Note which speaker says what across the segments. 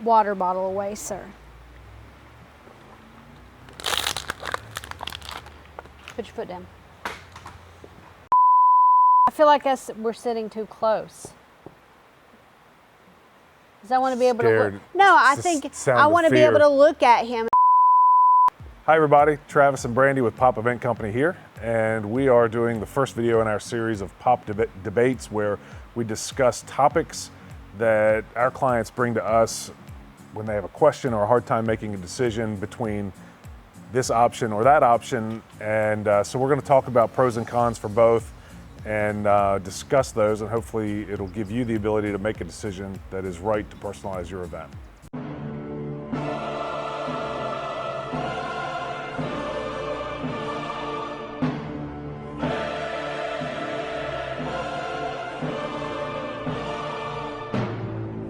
Speaker 1: water bottle away, sir. Put your foot down. I feel like we're sitting too close. Because I want to be able to look. No, I think I want to be able to look at him.
Speaker 2: Hi everybody, Travis and Brandy with POPEventCompany here, and we are doing the first video in our series of pop debates where we discuss topics that our clients bring to us when they have a question or a hard time making a decision between this option or that option. And so we're going to talk about pros and cons for both and discuss those, and hopefully it'll give you the ability to make a decision that is right to personalize your event.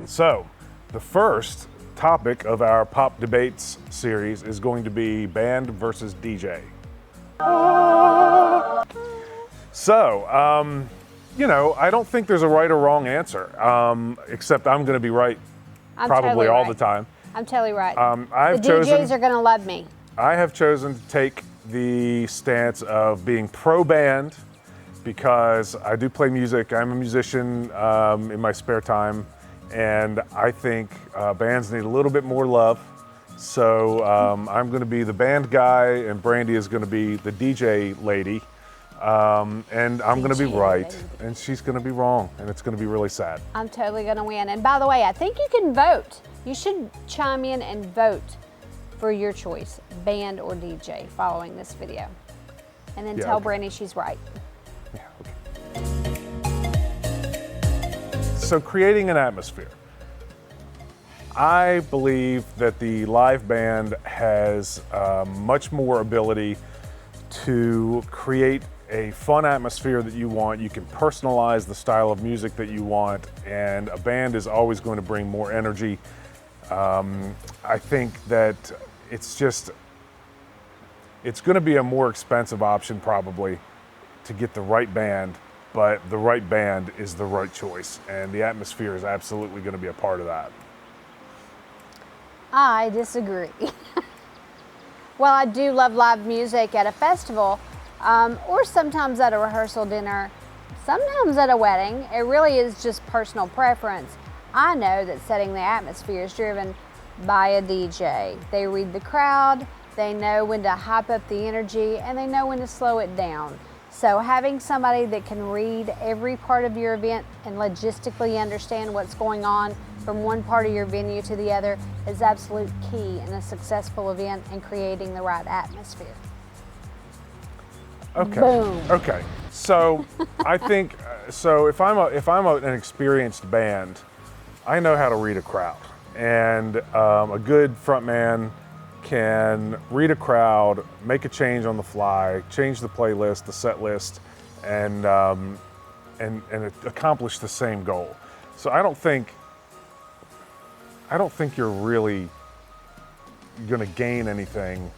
Speaker 2: So, the first topic of our Pop Debates series is going to be band versus DJ. So, you know, I don't think there's a right or wrong answer, except I'm going to be right probably all the time.
Speaker 1: I'm totally right.
Speaker 2: The
Speaker 1: DJs are going to love me.
Speaker 2: I have chosen to take the stance of being pro-band because I do play music. I'm a musician in my spare time. And I think bands need a little bit more love. So I'm going to be the band guy, and Brandy is going to be the DJ lady. And I'm going to be right, and she's going to be wrong, and it's going to be really sad.
Speaker 1: I'm totally going to win. And by the way, I think you can vote. You should chime in and vote for your choice, band or DJ, following this video. And then tell Brandy she's right.
Speaker 2: Yeah, okay. So creating an atmosphere. I believe that the live band has much more ability to create a fun atmosphere that you want. You can personalize the style of music that you want, and a band is always going to bring more energy. I think that it's going to be a more expensive option probably to get the right band. But the right band is the right choice, and the atmosphere is absolutely going to be a part of that.
Speaker 1: I disagree. Well, I do love live music at a festival, or sometimes at a rehearsal dinner, sometimes at a wedding. It really is just personal preference. I know that setting the atmosphere is driven by a DJ. They read the crowd, they know when to hype up the energy, and they know when to slow it down. So having somebody that can read every part of your event and logistically understand what's going on from one part of your venue to the other is absolute key in a successful event and creating the right atmosphere.
Speaker 2: Okay.
Speaker 1: Boom.
Speaker 2: Okay. So I think so. If I'm an experienced band, I know how to read a crowd, and a good front man can read a crowd, make a change on the fly, change the playlist, the set list, and accomplish the same goal. So I don't think you're really going to gain anything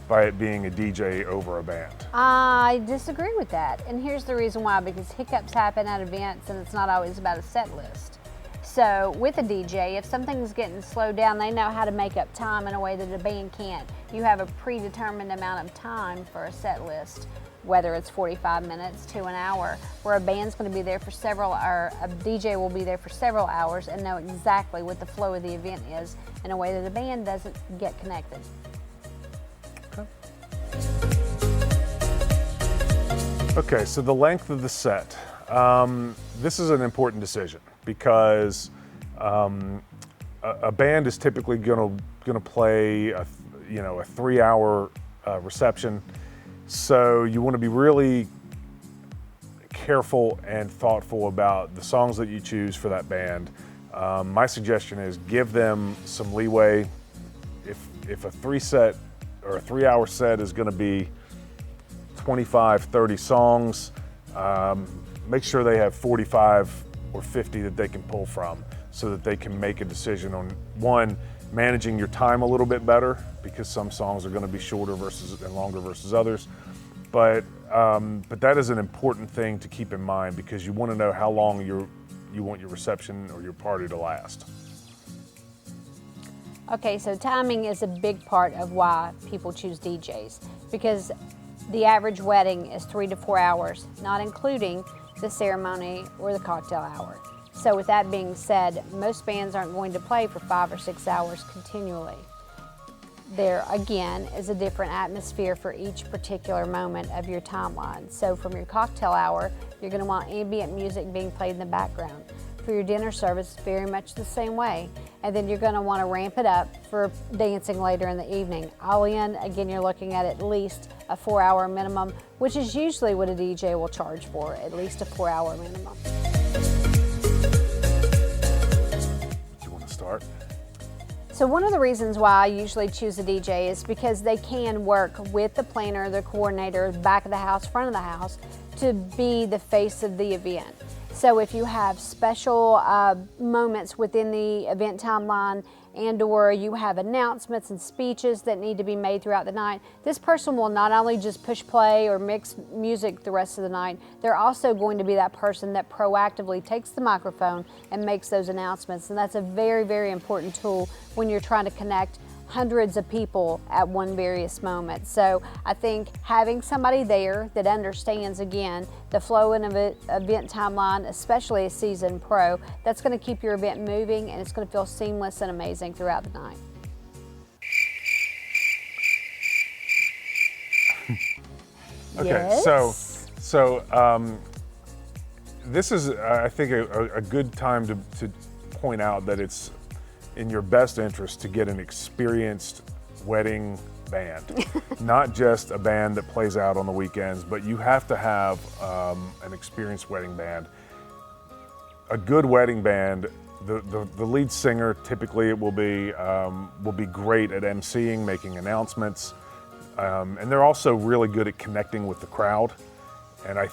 Speaker 2: by it being a DJ over a band.
Speaker 1: I disagree with that, and here's the reason why: because hiccups happen at events, and it's not always about a set list. So with a DJ, if something's getting slowed down, they know how to make up time in a way that a band can't. You have a predetermined amount of time for a set list, whether it's 45 minutes to an hour, where a band's going to be there for or a DJ will be there for several hours and know exactly what the flow of the event is in a way that a band doesn't get connected.
Speaker 2: Okay, so the length of the set. This is an important decision because a band is typically going to play a 3-hour reception. So you want to be really careful and thoughtful about the songs that you choose for that band. My suggestion is give them some leeway. If a 3-hour set is going to be 25, 30 songs, make sure they have 45 or 50 that they can pull from so that they can make a decision on, one, managing your time a little bit better, because some songs are going to be shorter and longer versus others. But that is an important thing to keep in mind, because you want to know how long you want your reception or your party to last.
Speaker 1: Okay, so timing is a big part of why people choose DJs, because the average wedding is 3 to 4 hours, not including the ceremony or the cocktail hour. So with that being said, most bands aren't going to play for 5 or 6 hours continually. There, again, is a different atmosphere for each particular moment of your timeline. So from your cocktail hour, you're going to want ambient music being played in the background. For your dinner service, very much the same way. And then you're going to want to ramp it up for dancing later in the evening. All in, again, you're looking at least a 4-hour minimum, which is usually what a DJ will charge for, at least a 4-hour minimum.
Speaker 2: Do you want to start?
Speaker 1: So one of the reasons why I usually choose a DJ is because they can work with the planner, the coordinator, back of the house, front of the house, to be the face of the event. So if you have special moments within the event timeline and or you have announcements and speeches that need to be made throughout the night, this person will not only just push play or mix music the rest of the night, they're also going to be that person that proactively takes the microphone and makes those announcements. And that's a very, very important tool when you're trying to connect hundreds of people at one various moment. So I think having somebody there that understands, again, the flow in an event timeline, especially a seasoned pro, that's going to keep your event moving and it's going to feel seamless and amazing throughout the night.
Speaker 2: Okay,
Speaker 1: Yes.
Speaker 2: so this is, I think, a good time to point out that it's in your best interest to get an experienced wedding band. Not just a band that plays out on the weekends, but you have to have an experienced wedding band. A good wedding band, the lead singer typically will be great at emceeing, making announcements, and they're also really good at connecting with the crowd. And I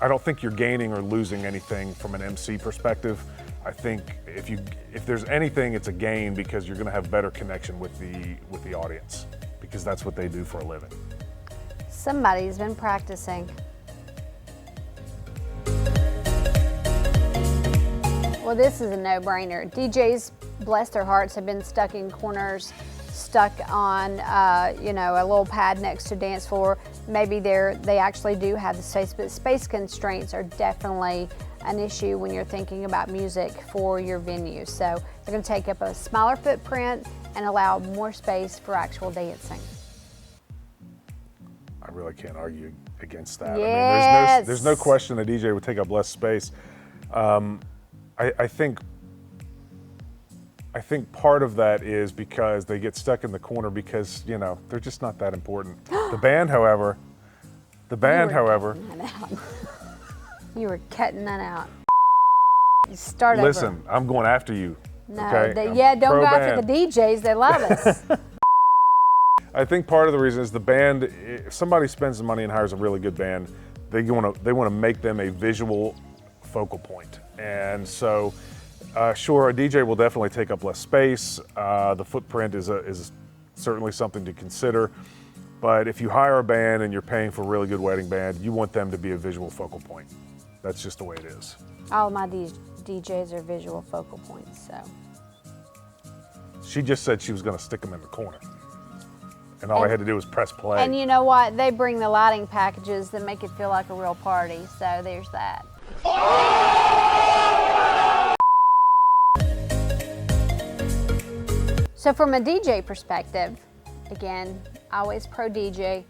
Speaker 2: don't think you're gaining or losing anything from an MC perspective. I think if there's anything, it's a gain because you're going to have better connection with the audience, because that's what they do for a living.
Speaker 1: Somebody's been practicing. Well, this is a no-brainer. DJs, bless their hearts, have been stuck in corners, stuck on a little pad next to dance floor. Maybe they actually do have the space, but space constraints are definitely an issue when you're thinking about music for your venue. So they're going to take up a smaller footprint and allow more space for actual dancing.
Speaker 2: I really can't argue against that.
Speaker 1: Yes.
Speaker 2: I mean, there's no question a DJ would take up less space. I think part of that is because they get stuck in the corner because, they're just not that important. The band, however.
Speaker 1: You were cutting that out. You start
Speaker 2: Listen,
Speaker 1: over.
Speaker 2: I'm going after you.
Speaker 1: No,
Speaker 2: okay?
Speaker 1: don't go after
Speaker 2: Pro-band.
Speaker 1: the DJs. They love us.
Speaker 2: I think part of the reason is the band. If somebody spends the money and hires a really good band, they want to make them a visual focal point. And so, sure, a DJ will definitely take up less space. The footprint is certainly something to consider. But if you hire a band and you're paying for a really good wedding band, you want them to be a visual focal point. That's just the way it is.
Speaker 1: All my DJs are visual focal points, so.
Speaker 2: She just said she was going to stick them in the corner. And all I had to do was press play.
Speaker 1: And you know what? They bring the lighting packages that make it feel like a real party, so there's that. So from a DJ perspective, again, always pro DJ,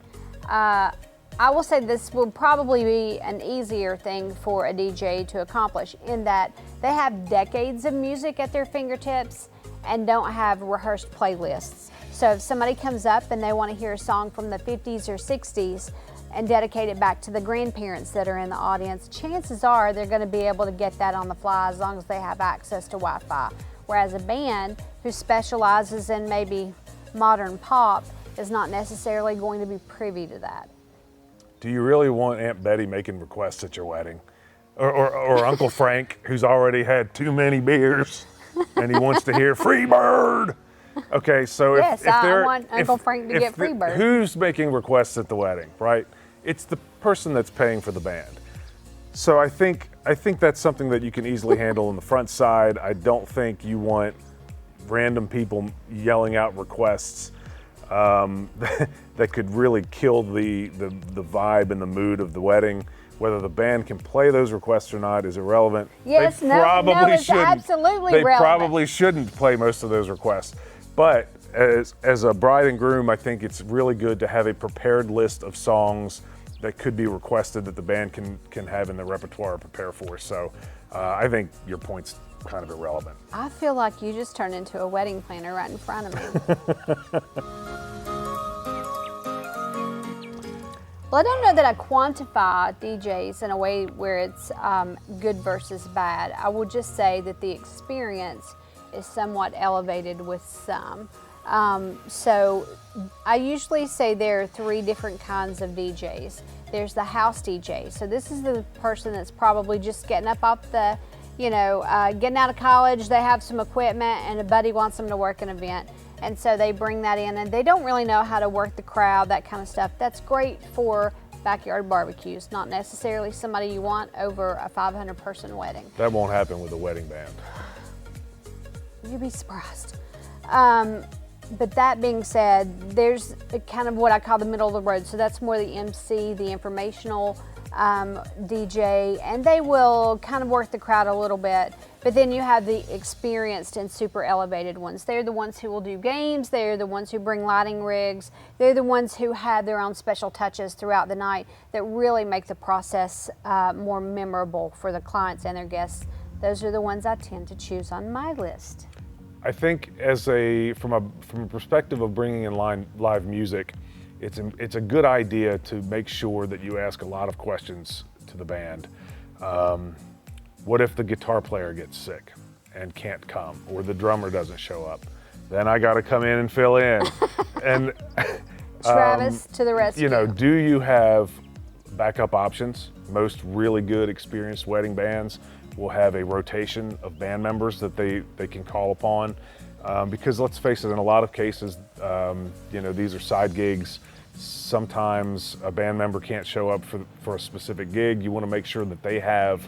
Speaker 1: I will say this will probably be an easier thing for a DJ to accomplish in that they have decades of music at their fingertips and don't have rehearsed playlists. So if somebody comes up and they want to hear a song from the 50s or 60s and dedicate it back to the grandparents that are in the audience, chances are they're going to be able to get that on the fly as long as they have access to Wi-Fi. Whereas a band who specializes in maybe modern pop is not necessarily going to be privy to that.
Speaker 2: Do you really want Aunt Betty making requests at your wedding? Or Uncle Frank, who's already had too many beers and he wants to hear Free Bird? Okay, so
Speaker 1: Yes, I want Uncle Frank to get Free Bird.
Speaker 2: Who's making requests at the wedding, right? It's the person that's paying for the band. So I think that's something that you can easily handle on the front side. I don't think you want random people yelling out requests that could really kill the vibe and the mood of the wedding. Whether the band can play those requests or not is irrelevant.
Speaker 1: Yes,
Speaker 2: they
Speaker 1: no,
Speaker 2: probably
Speaker 1: it's absolutely relevant.
Speaker 2: They probably shouldn't play most of those requests. But as a bride and groom, I think it's really good to have a prepared list of songs that could be requested that the band can have in the repertoire or prepare for. So I think your point's kind of irrelevant.
Speaker 1: I feel like you just turned into a wedding planner right in front of me. Well, I don't know that I quantify DJs in a way where it's good versus bad. I will just say that the experience is somewhat elevated with some. So I usually say there are 3 different kinds of DJs. There's the house DJ. So this is the person that's probably just getting up off the, getting out of college. They have some equipment and a buddy wants them to work an event. And so they bring that in and they don't really know how to work the crowd, that kind of stuff. That's great for backyard barbecues, not necessarily somebody you want over a 500-person wedding.
Speaker 2: That won't happen with a wedding band.
Speaker 1: You'd be surprised. But that being said, there's kind of what I call the middle of the road. So that's more the MC, the informational DJ, and they will kind of work the crowd a little bit. But then you have the experienced and super elevated ones. They're the ones who will do games. They're the ones who bring lighting rigs. They're the ones who have their own special touches throughout the night that really make the process more memorable for the clients and their guests. Those are the ones I tend to choose on my list.
Speaker 2: I think from a perspective of bringing in live music, it's a good idea to make sure that you ask a lot of questions to the band. What if the guitar player gets sick and can't come, or the drummer doesn't show up? Then I got to come in and fill in. And
Speaker 1: Travis to the rescue.
Speaker 2: Do you have backup options? Most really good, experienced wedding bands will have a rotation of band members that they can call upon. Because let's face it, in a lot of cases, these are side gigs. Sometimes a band member can't show up for a specific gig. You want to make sure that they have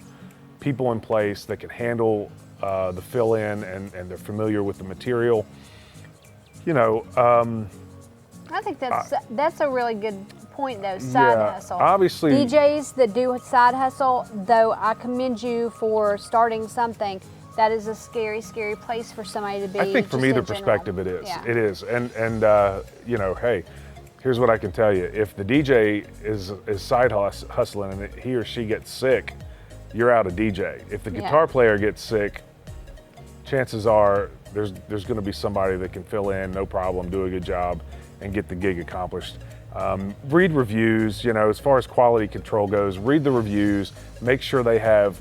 Speaker 2: people in place that can handle the fill-in and they're familiar with the material.
Speaker 1: I think that's a really good point, though. Side hustle.
Speaker 2: Obviously,
Speaker 1: DJs that do side hustle, though, I commend you for starting something. That is a scary, scary place for somebody to be.
Speaker 2: I think from either perspective, it is. Yeah. It is, and hey, here's what I can tell you: if the DJ is side hustling and he or she gets sick, you're out of DJ. If the guitar player gets sick, chances are there's going to be somebody that can fill in, no problem, do a good job, and get the gig accomplished. Read reviews, as far as quality control goes, read the reviews, make sure they have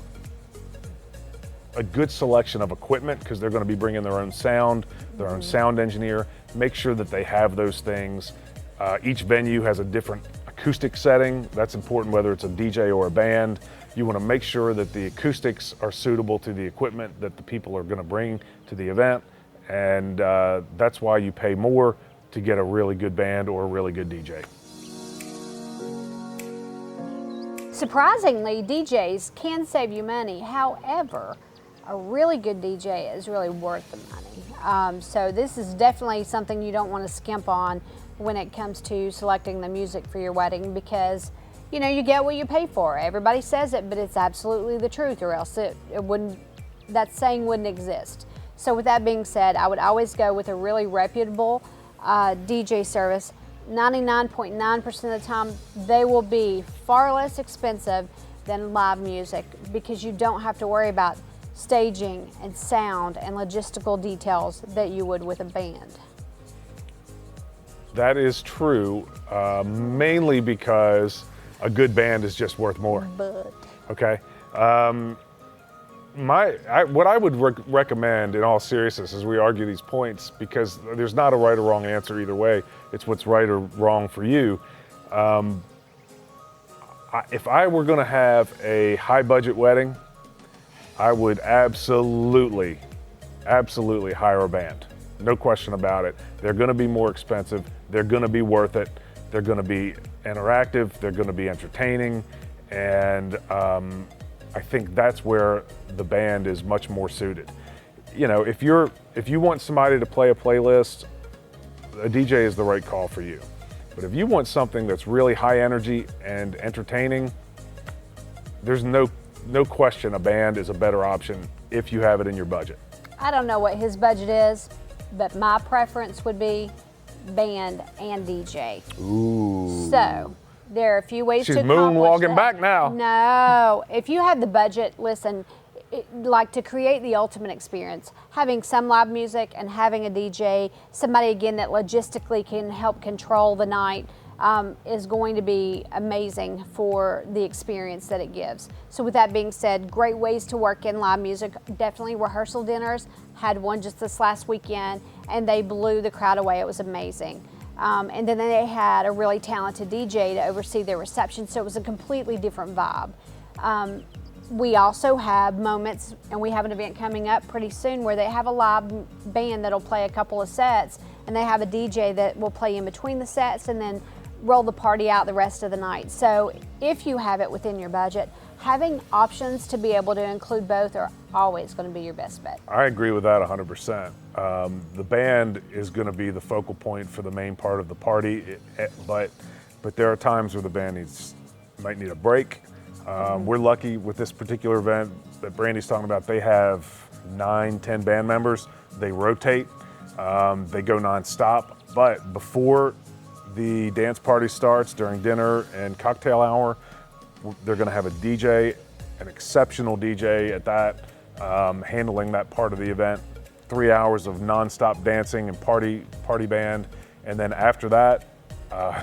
Speaker 2: a good selection of equipment because they're going to be bringing their own sound, their own sound engineer. Make sure that they have those things. Each venue has a different acoustic setting. That's important whether it's a DJ or a band. You want to make sure that the acoustics are suitable to the equipment that the people are going to bring to the event. And that's why you pay more to get a really good band or a really good DJ.
Speaker 1: Surprisingly, DJs can save you money. However, a really good DJ is really worth the money. So this is definitely something you don't want to skimp on when it comes to selecting the music for your wedding, because you get what you pay for. Everybody says it, but it's absolutely the truth, or else it wouldn't, that saying wouldn't exist. So with that being said, I would always go with a really reputable DJ service. 99.9% of the time, they will be far less expensive than live music because you don't have to worry about staging and sound and logistical details that you would with a band.
Speaker 2: That is true, mainly because a good band is just worth more.
Speaker 1: But.
Speaker 2: Okay. What I would recommend, in all seriousness, as we argue these points, because there's not a right or wrong answer either way, it's what's right or wrong for you. If I were going to have a high budget wedding, I would absolutely hire a band. No question about it. They're going to be more expensive. They're going to be worth it. They're going to be interactive. They're going to be entertaining. And I think that's where the band is much more suited. you know, if you want somebody to play a playlist, a DJ is the right call for you. But if you want something that's really high energy and entertaining, there's no question a band is a better option if you have it in your budget.
Speaker 1: I don't know what his budget is, but my preference would be band and DJ.
Speaker 2: Ooh.
Speaker 1: So there are a few ways
Speaker 2: She's
Speaker 1: to accomplish
Speaker 2: moonwalking
Speaker 1: that.
Speaker 2: back now.
Speaker 1: No, if you have the budget, listen, like to create the ultimate experience, having some live music and having a DJ, somebody again that logistically can help control the night, is going to be amazing for the experience that it gives. So with that being said, great ways to work in live music. Definitely rehearsal dinners. Had one just this last weekend and they blew the crowd away. It was amazing. And then they had a really talented DJ to oversee their reception, so it was a completely different vibe. We also have moments, and we have an event coming up pretty soon where they have a live band that'll play a couple of sets, and they have a DJ that will play in between the sets and then roll the party out the rest of the night. So if you have it within your budget, having options to be able to include both are always going to be your best bet.
Speaker 2: I agree with that 100%. The band is going to be the focal point for the main part of the party, but there are times where the band might need a break. We're lucky with this particular event that Brandy's talking about. They have 9-10 band members. They rotate. They go nonstop. But before the dance party starts, during dinner and cocktail hour, they're going to have a DJ, an exceptional DJ at that, handling that part of the event. 3 hours of nonstop dancing and party band. And then after that,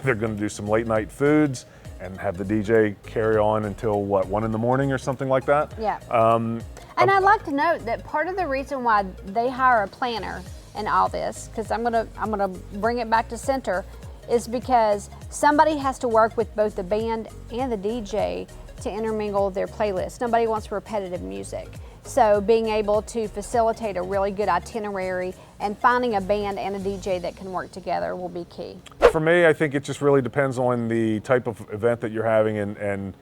Speaker 2: they're going to do some late night foods and have the DJ carry on until what, 1 in the morning or something like that?
Speaker 1: Yeah. And I'd like to note that part of the reason why they hire a planner in all this, because I'm gonna bring it back to center, is because somebody has to work with both the band and the DJ to intermingle their playlist. Nobody wants repetitive music. So being able to facilitate a really good itinerary and finding a band and a DJ that can work together will be key.
Speaker 2: For me, I think it just really depends on the type of event that you're having and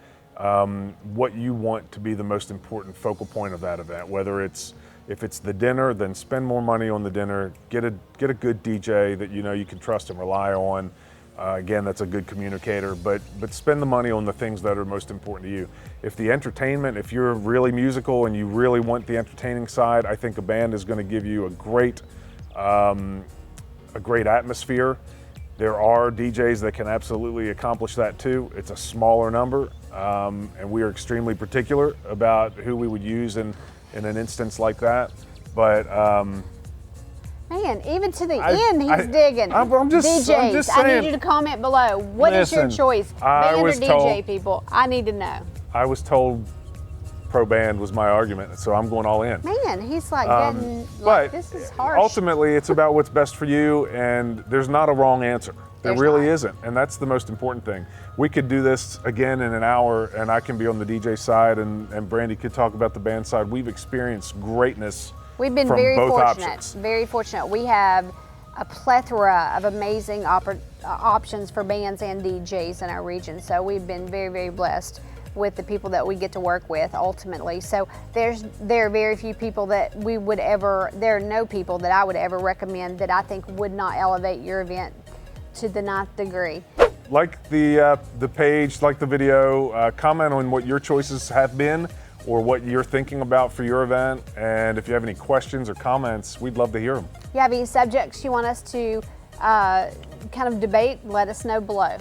Speaker 2: what you want to be the most important focal point of that event. Whether if it's the dinner, then spend more money on the dinner. Get a good DJ that you know you can trust and rely on. Again, that's a good communicator, but spend the money on the things that are most important to you. If the entertainment, if you're really musical and you really want the entertaining side, I think a band is going to give you a great atmosphere. There are DJs that can absolutely accomplish that too. It's a smaller number, and we are extremely particular about who we would use in an instance like that. But
Speaker 1: man, even to the end, he's digging.
Speaker 2: I'm just
Speaker 1: DJs,
Speaker 2: saying.
Speaker 1: I need you to comment below. What is your choice, band or DJ, people? I need to know.
Speaker 2: I was told pro band was my argument, so I'm going all in.
Speaker 1: Man, he's like getting, like, this is harsh.
Speaker 2: Ultimately, it's about what's best for you, and there's not a wrong answer. There really isn't, and that's the most important thing. We could do this again in an hour, and I can be on the DJ side, and Brandy could talk about the band side. We've experienced greatness.
Speaker 1: We've been
Speaker 2: from
Speaker 1: very
Speaker 2: both
Speaker 1: fortunate,
Speaker 2: options.
Speaker 1: very fortunate. We have a plethora of amazing options for bands and DJs in our region, so we've been very, very blessed with the people that we get to work with ultimately. So there are very few people that there are no people that I would ever recommend that I think would not elevate your event to the 9th degree.
Speaker 2: Like the page, like the video, comment on what your choices have been or what you're thinking about for your event. And if you have any questions or comments, we'd love to hear them.
Speaker 1: If you have any subjects you want us to kind of debate, let us know below.